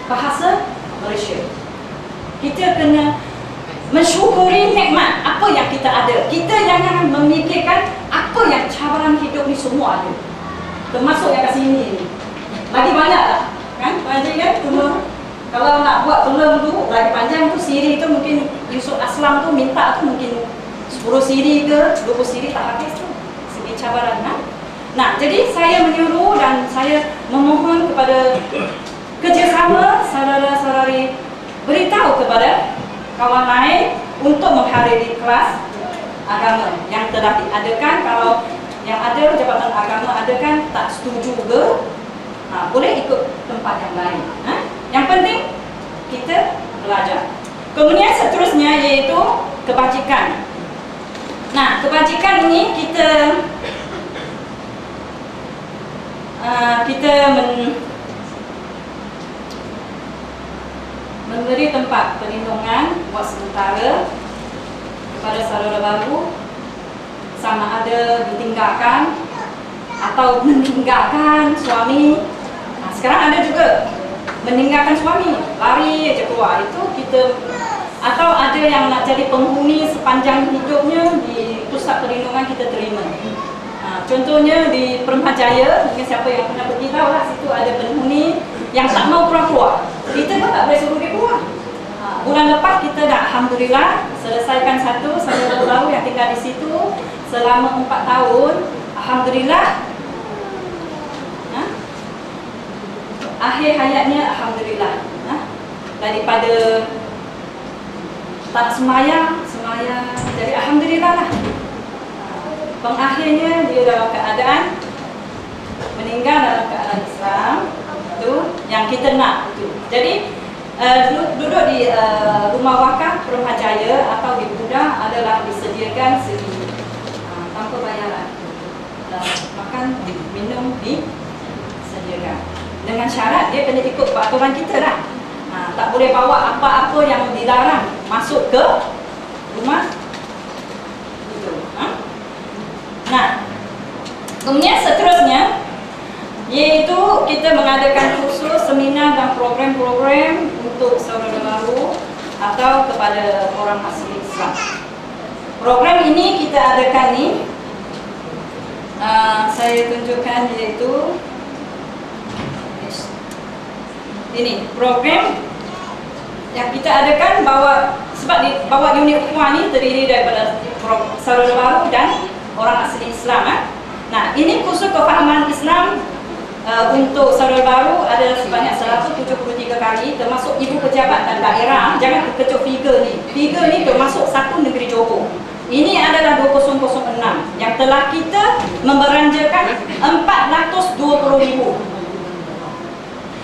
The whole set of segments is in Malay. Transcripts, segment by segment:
bahasa Malaysia. Kita kena mensyukuri nikmat apa yang kita ada. Kita jangan memikirkan apa yang cabaran hidup ni semua ada. Termasuk yang kat sini ni. Lagi banyak tak? Kan? Panjang kan? Kalau nak buat belum tu lagi panjang tu siri tu mungkin Yusuf Aslam tu minta tu mungkin 10 siri ke 20 siri tak habis tu. Segi cabaran kan? Nah, jadi saya menyuruh dan saya memohon kepada kerjasama saudara-saudari beritahu kepada kawan lain untuk menghadiri kelas agama yang telah diadakan. Kalau yang ada Jabatan Agama adakan tak setuju ke, boleh ikut tempat yang lain. Yang penting kita belajar. Kemudian seterusnya iaitu kebajikan. Nah, kebajikan ini kita memberi tempat perlindungan buat sementara kepada saudara baru, sama ada ditinggalkan atau meninggalkan suami. Sekarang ada juga meninggalkan suami, lari aja keluar. Itu kita, atau ada yang nak jadi penghuni sepanjang hidupnya di pusat perlindungan kita terima. Contohnya di Peremajaya, mungkin siapa yang pernah pergi tahu lah, situ ada penghuni yang tak mau keluar. Kita pun tak boleh suruh dia keluar. Bulan lepas kita dah alhamdulillah selesaikan satu saudara baru yang tinggal di situ selama 4 tahun. Alhamdulillah. Akhir hayatnya alhamdulillah. Daripada tak sembahyang, jadi alhamdulillah lah. Pengakhirnya dia dalam keadaan meninggal dalam keadaan Islam. Itu yang kita nak itu. Jadi duduk di rumah wakaf Peremajaya atau di Buddha adalah disediakan sendiri tanpa bayaran. Makan, minum disediakan. Dengan syarat dia kena ikut peraturan kita lah. Tak boleh bawa apa-apa yang dilarang masuk ke rumah itu. Nah, kemudian seterusnya iaitu kita mengadakan khusus seminar dan program-program untuk saudara baru atau kepada orang asli Islam. Program ini kita adakan ni, saya tunjukkan iaitu ini program yang kita adakan bawa unit ukhuwah ni terdiri daripada saudara baru dan orang asli Islam. Nah, ini khusus kefahaman Islam untuk saudara baru adalah sebanyak 173 kali, termasuk ibu pejabat dan daerah. Jangan terkejut figure ni. Figure ni termasuk satu negeri Johor. Ini adalah 2006 yang telah kita membelanjakan 420,000.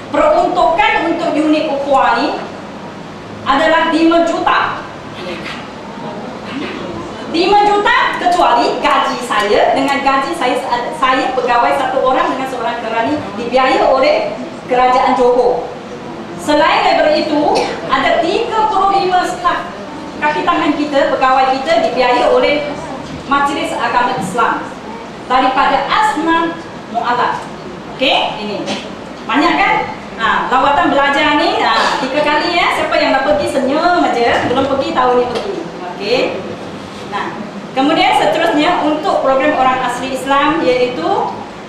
Peruntukan untuk unit ukhuwah ni adalah 5 juta. 5 juta kecuali gaji saya. Dengan gaji saya pegawai satu orang dengan seorang kerani dibiayai oleh kerajaan Johor. Selain daripada itu, ada 35 staf kaki tangan kita, pegawai kita dibiayai oleh Majlis Agama Islam daripada Asnan Mu'alaf. Okey, ini banyak kan? Lawatan belajar ni 3 kali ya. Siapa yang dah pergi senyum aja, belum pergi tahun ni pergi. Okey. Nah, kemudian seterusnya untuk program orang asli Islam iaitu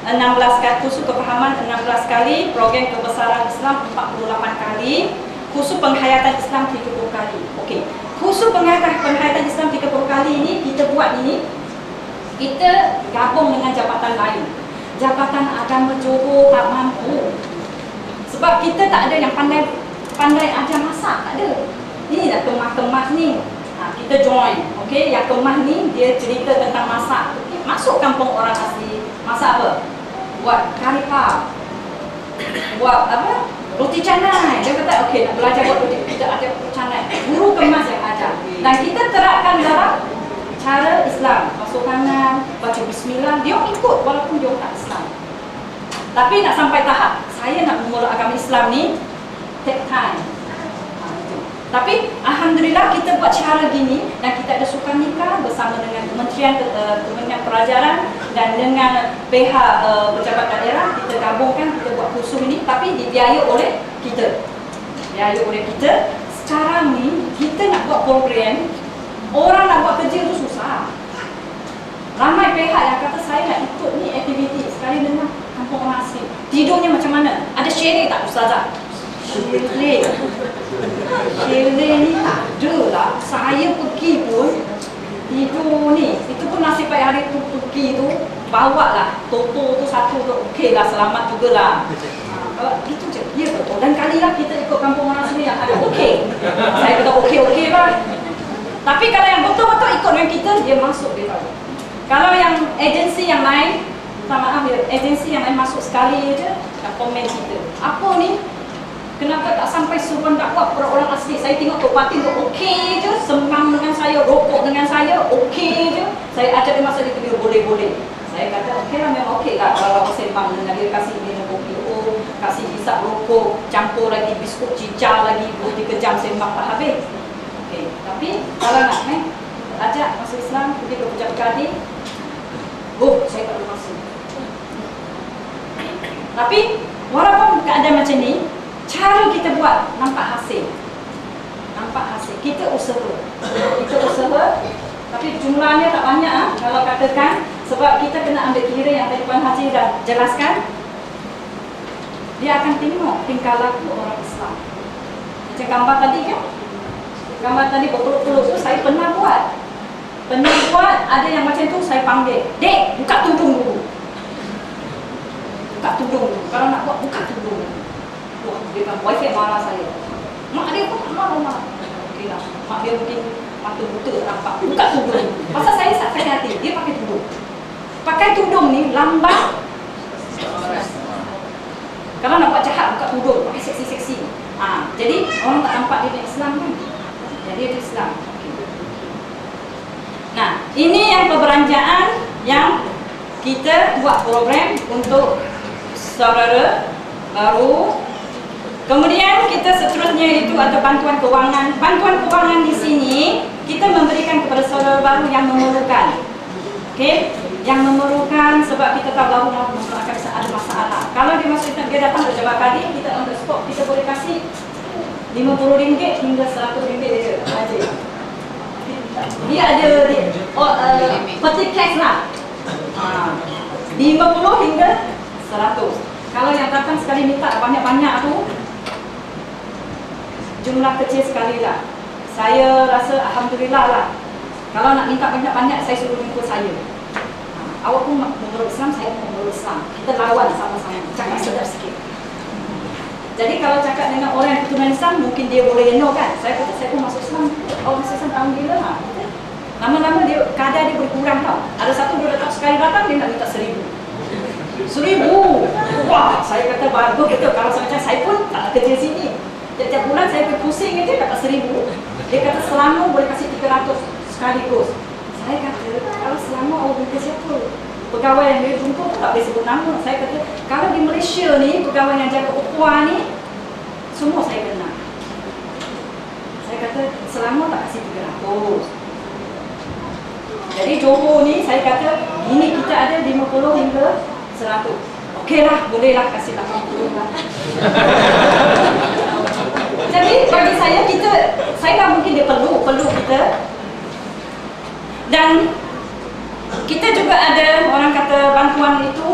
16 kali khusus kefahaman 16 kali, program kebesaran Islam 48 kali, khusus penghayatan Islam 30 kali. Okey. Khusus penghayatan Islam 30 kali ini kita buat ini, kita gabung dengan jabatan lain. Jabatan Agama Johor tak mampu. Sebab kita tak ada yang pandai ajar masak, tak ada. Ini dah kemas-kemas ni. Kita join. Okey, yang kemas ni dia cerita tentang masak. Okay. Masuk kampung orang asli, masak apa? Buat kari pap. Buat apa? Roti canai. Dia kata okey nak belajar buat roti, kita ada roti canai. Guru kemas yang ajar. Dan kita terapkan dalam cara Islam. Masuk kanan, baca bismillah, dia ikut walaupun dia tak Islam. Tapi nak sampai tahap saya nak memulai agama Islam ni take time. Tapi alhamdulillah kita buat cara gini dan kita ada sukan nikah bersama dengan Kementerian Pelajaran dan dengan pihak pejabat daerah, kita gabungkan, kita buat khusus ini tapi dibiayai oleh kita. dibiayai oleh kita. Sekarang ni kita nak buat program, orang nak buat kerja tu susah. Ramai pihak yang kata saya nak ikut ni aktiviti sekali dengan kampung orang asli. Tidurnya macam mana? Ada chalet tak Ustazah? Chalet ni tak ada lah. Saya pergi pun tidur ni, itu pun nasib baik hari tu pergi tu, bawa lah toto tu satu tu, okey lah, selamat juga lah. Kalau itu je, ya betul. Dan kali lah kita ikut kampung orang sendiri yang ada okey. Saya kata okey lah. Tapi kalau yang betul-betul ikut dengan kita, dia masuk dia tahu. Kalau yang agensi yang lain, minta maaf ya, agensi yang lain masuk sekali je, nak komen kita. Apa ni? Kenapa tak sampai suruh dakwah kepada orang asli? Saya tengok Tok Patin tu okey je, senang dengan saya, rokok dengan saya, okey je. Saya ajak dia masuk di video boleh-boleh. Saya kata okey lah, memang okey lah kalau orang sembang dengan dia, kasih minum kopi, kasih hisap rokok, campur lagi biskut cica lagi, 2-3 jam sembang tak habis. Okey, tapi kalau nak ajak masuk Islam, pergi ke Puncak Kadi, saya tak ada masa. Tapi walaupun keadaan macam ni, cara kita buat nampak hasil. Kita usaha. Tapi jumlahnya tak banyak kalau katakan, sebab kita kena ambil kira yang tadi Puan Haji dah jelaskan. Dia akan tengok tingkah laku orang Islam. Macam gambar tadi kan? Gambar tadi betul-betul tu saya pernah buat. Ada yang macam tu saya panggil, "Dek, buka tudung dulu." Buka tudung dulu. Kalau nak buat, buka tudung dulu. Wah, dia kan wifi marah saya. Mak dia pun marah. Okey lah. Mak dia mungkin mata buta nampak. Buka tudung. Pasal saya sakit hati, dia pakai tudung. Pakai tudung ni lambat. Kalau nak buat jahat, buka tudung, pakai seksi-seksi. Jadi orang tak nampak dia Islam kan? Jadi dia Islam. Nah, ini yang perbelanjaan yang kita buat program untuk saudara baru. Kemudian kita seterusnya itu ada bantuan kewangan. Bantuan kewangan di sini kita memberikan kepada saudara baru yang memerlukan. Okey, yang memerlukan sebab kita tahu baru akan bisa ada masalah. Kalau dia masuk dia datang ke Jabal Kadi, kita on the spot kita boleh kasih RM50 hingga RM100 aja. Dia ada peti cash lah. 50 hingga 100. Kalau yang datang sekali minta banyak-banyak tu, jumlah kecil sekali lah. Saya rasa alhamdulillah lah. Kalau nak minta banyak-banyak, saya suruh jumpa saya. Awak pun menurut Islam, saya pun menurut Islam. Kita lawan sama-sama, cakap sedap sikit. Jadi kalau cakap dengan orang yang keturunan Islam, mungkin dia boleh kan. Saya kata, saya pun masuk Islam. Masuk Islam tahun gila lah. Lama-lama dia, kadar dia berkurang tau. Ada satu dia datang sekali datang, dia nak minta 1,000. 1,000. Wah, saya kata bagus betul. Kalau macam saya pun tak kerja sini. Setiap bulan saya pergi pusing aja kata 1,000. Dia kata selama boleh kasih 300 sekaligus. Saya kata kalau selama awak kerja siapa? Pegawai yang dia jumpa tak boleh sebut nama. Saya kata kalau di Malaysia ni pegawai yang jaga ukhuwah ni semua saya kenal. Saya kata selama tak kasih 300. Jadi Johor ni saya kata ini kita ada 50 hingga 100. Okeylah, bolehlah kasih 80 lah. Jadi bagi saya saya tak mungkin dia perlu kita. Dan kita juga ada orang kata bantuan itu